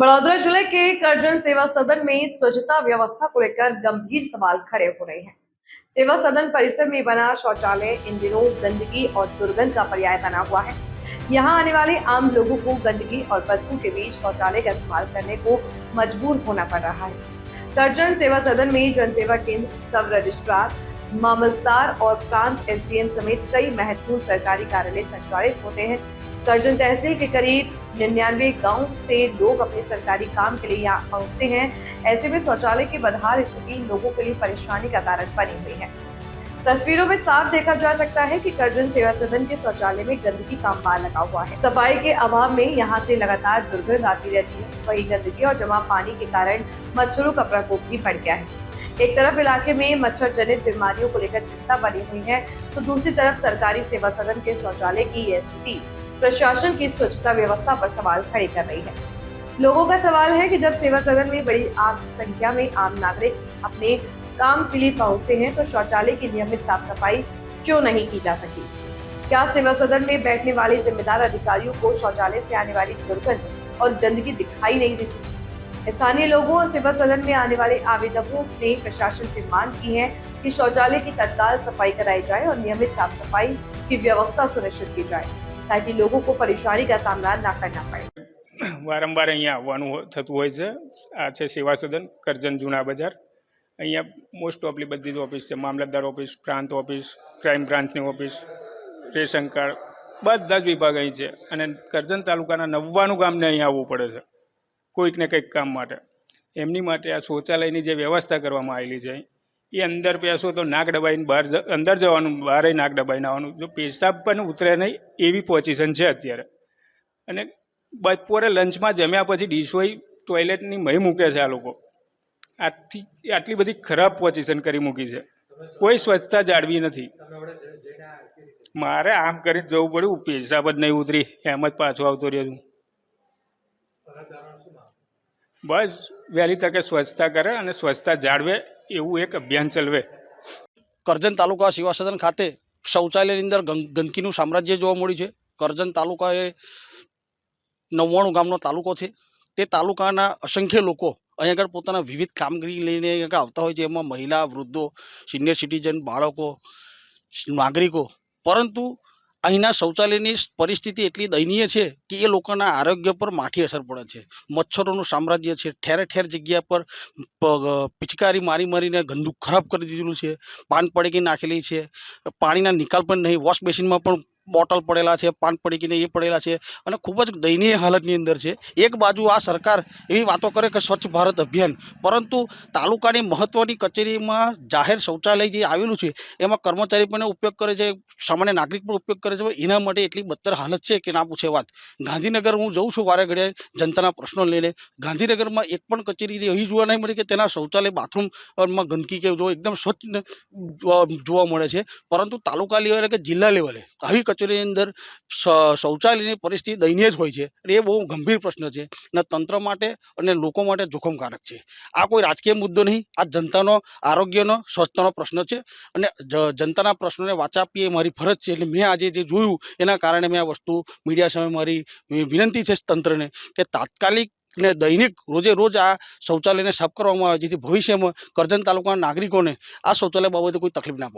बड़ौदा जिले के करजन सेवा सदन में स्वच्छता व्यवस्था को लेकर गंभीर सवाल खड़े हो रहे हैं। सेवा सदन परिसर में बना शौचालय इन दिनों गंदगी और दुर्गंध का पर्याय बना हुआ है। यहाँ आने वाले आम लोगों को गंदगी और बदबू के बीच शौचालय का इस्तेमाल करने को मजबूर होना पड़ रहा है। करजन सेवा सदन में जनसेवा केंद्र, सब रजिस्ट्रार, मामलतदार और प्रांत एसडीएम समेत कई महत्वपूर्ण सरकारी कार्यालय संचालित होते हैं। करजन तहसील के करीब 99 गांव से लोग अपने सरकारी काम के लिए यहाँ पहुँचते हैं। ऐसे में शौचालय की बदहाल स्थिति लोगों के लिए परेशानी का कारण बनी हुई है। तस्वीरों में साफ देखा जा सकता है कि करजन सेवा सदन के शौचालय में गंदगी का अंबार लगा हुआ है। सफाई के अभाव में यहाँ से लगातार दुर्गंध आती रहती है। वही गंदगी और जमा पानी के कारण मच्छरों का प्रकोप भी बढ़ गया है। एक तरफ इलाके में मच्छर जनित बीमारियों को लेकर चिंता बनी हुई है, तो दूसरी तरफ सरकारी सेवा सदन के शौचालय की यह स्थिति प्रशासन की स्वच्छता व्यवस्था पर सवाल खड़े कर रही है। लोगों का सवाल है कि जब सेवा सदन में बड़ी संख्या में आम नागरिक अपने काम के लिए पहुंचते हैं, तो शौचालय की नियमित साफ सफाई क्यों नहीं की जा सकी? क्या सेवा सदन में बैठने वाले जिम्मेदार अधिकारियों को शौचालय से आने वाली दुर्गंध और गंदगी दिखाई नहीं देती? स्थानीय लोगों और सेवा सदन में आने वाले आवेदकों ने प्रशासन से मांग की है कि शौचालय की तत्काल सफाई कराई जाए और नियमित साफ सफाई की व्यवस्था सुनिश्चित की जाए, ताकि लोगों को परेशानी का सामना न करना पड़े। वारंवार अहींया आवવાનું થતું હોય છે। આ છે સેવા સદન કરજણ જૂના બજાર। અહીંયા મોસ્ટ ઓફલી બધી જ ઓફિસ છે, મામલતદાર ઓફિસ, પ્રાંત ઓફિસ, ક્રાઇમ બ્રાન્ચની ઓફિસ, રેશન કાર્ડ, બધા જ વિભાગ અહીં છે। અને કરજણ તાલુકાના 99 ગામને અહીં આવવું પડે છે કોઈક ને કંઈક કામ માટે। એમની માટે આ શૌચાલયની જે વ્યવસ્થા કરવામાં આવેલી છે, એ અંદર બેસો તો નાક દબાઈને બહાર અંદર જવાનું, બહારે નાક દબાઈને આવવાનું, જો પેશાબ પણ ઉતરે નહીં એવી પોઝિશન છે અત્યારે। અને બપોરે લંચમાં જમ્યા પછી ડીશ હોય ટોયલેટની મહી મૂકે છે આ લોકો। આટલી બધી ખરાબ પોઝિશન કરી મૂકી છે, કોઈ સ્વચ્છતા જાળવી નથી। મારે આમ કરી જવું પડ્યું, પેશાબ જ નહીં ઉતરી, એમ જ પાછો આવતો રહ્યો છું। બસ વહેલી તકે સ્વચ્છતા કરે અને સ્વચ્છતા જાળવે એવું એક અભિયાન ચલાવે। કરજણ તાલુકા સેવા સદન ખાતે શૌચાલયની અંદર ગંદકીનું સામ્રાજ્ય જોવા મળ્યું છે। કરજણ તાલુકા એ 99 ગામનો તાલુકો છે। તે તાલુકાના અસંખ્ય લોકો અહીં આગળ પોતાના વિવિધ કામગીરી લઈને અહીં આગળ આવતા હોય છે। એમાં મહિલા, વૃદ્ધો, સિનિયર સિટીઝન, બાળકો, નાગરિકો, પરંતુ અહીંના શૌચાલયની પરિસ્થિતિ એટલી દયનીય છે કે એ લોકોના આરોગ્ય પર માઠી અસર પડે છે। મચ્છરોનું સામ્રાજ્ય છે, ઠેર ઠેર જગ્યા પર પિચકારી મારી મારીને ગંદુ ખરાબ કરી દીધેલું છે। પાન પડીકી નાખેલી છે, પાણીના નિકાલ પણ નહીં, વોશ બેસિનમાં પણ બોટલ પડેલા છે, પાન પડીકીને એ પડેલા છે અને ખૂબ જ દયનીય હાલતની અંદર છે। એક બાજુ આ સરકાર એવી વાતો કરે કે સ્વચ્છ ભારત અભિયાન, પરંતુ તાલુકાની મહત્ત્વની કચેરીમાં જાહેર શૌચાલય જે આવેલું છે એમાં કર્મચારી પણ ઉપયોગ કરે છે, સામાન્ય નાગરિક પણ ઉપયોગ કરે છે। એના માટે એટલી બદતર હાલત છે કે ના પૂછે વાત। ગાંધીનગર હું જઉં છું વારે ઘડીએ જનતાના પ્રશ્નો લઈને, ગાંધીનગરમાં એક પણ કચેરી એવી જોવા નહીં મળી કે તેના શૌચાલય બાથરૂમમાં ગંદકી કે જો એકદમ સ્વચ્છ જોવા મળે છે, પરંતુ તાલુકા લેવલે કે જિલ્લા લેવલે આવી કચેરીની અંદર શૌચાલયની પરિસ્થિતિ દયનીય જ હોય છે। એ બહુ ગંભીર પ્રશ્ન છે અને તંત્ર માટે અને લોકો માટે જોખમકારક છે। આ કોઈ રાજકીય મુદ્દો નહીં, આ જનતાનો આરોગ્યનો, સ્વચ્છતાનો પ્રશ્ન છે અને જનતાના પ્રશ્નોને વાચા આપીએ એ મારી ફરજ છે। એટલે મેં આજે જે જોયું એના કારણે મેં આ વસ્તુ મીડિયા સામે મારી વિનંતી છે તંત્રને કે તાત્કાલિક ને દૈનિક રોજે રોજ આ શૌચાલયને સાફ કરવામાં આવે, જેથી ભવિષ્યમાં કરજણ તાલુકાના નાગરિકોને આ શૌચાલય બાબતે કોઈ તકલીફ ના પડે।